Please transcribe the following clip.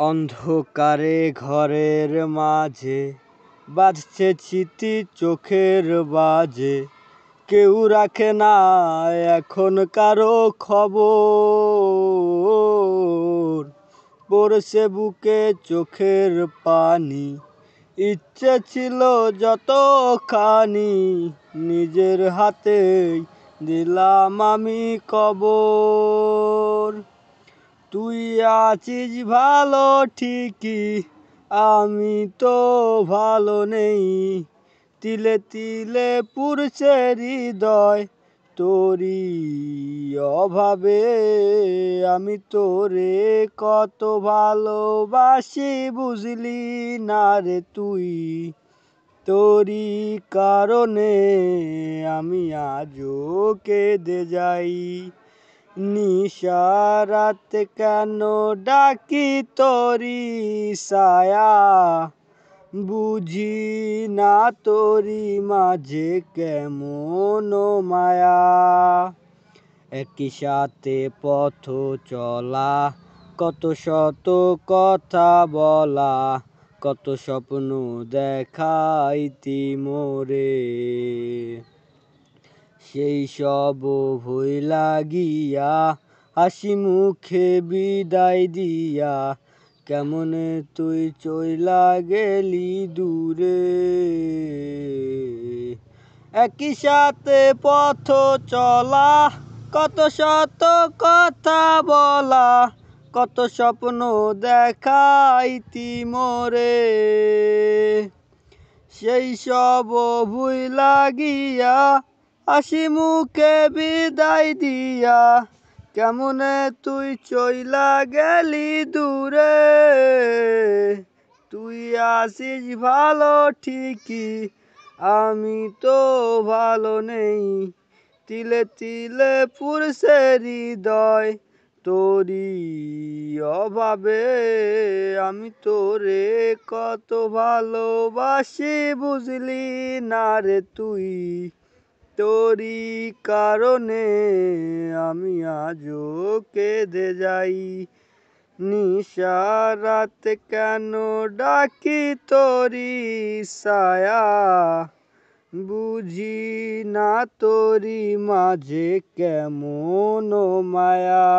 অন্ধকারে ঘরের মাঝে বাজছে স্মৃতি চোখের বাজে। কেউ রাখে না এখন কারো খবর। পড়ছে বুকে চোখের পানি, ইচ্ছে ছিল যতখানি নিজের হাতেই দিলাম আমি কবর। তুই আছিস ভালো ঠিকই, আমি তো ভালো নেই। তিলে তিলে পুড়ছে হৃদয় তোরই অভাবে। আমি তোরে কত ভালোবাসি বুঝলি না রে তুই। তোরই কারণে আমি আজও কেঁদে যাই। নিশারাতে কেন ডাকি তোরি ছায়া, বুঝি না তোরি মাঝে কেমন মায়া। একই সাথে পথ চলা, কত শত কথা বলা, কত স্বপ্ন দেখাইতি মোরে। সেই সব ভুইলা গিয়া হাসি মুখে বিদায় দিয়া কেমনে তুই চইলা গেলি দূরে। একই সাথে পথ চলা, কত শত কথা বলা, কত স্বপ্ন দেখাইতি মোরে। সেই সব ভুইলা গিয়া হাসি মুখে বিদায় দিয়া কেমনে তুই চইলা গেলি দূরে। তুই আছিস ভালো ঠিকই, আমি তো ভালো নেই। তিলে তিলে পুড়ছে হৃদয় তোরই অভাবে। আমি তোরে কত ভালোবাসি বুঝলি না রে তুই। তোরই কারণে আমি আজও কেঁদে যাই। নিশারাতে কেন ডাকি তোরি ছায়া, বুঝি না তোরি মাঝে কেমন মায়া।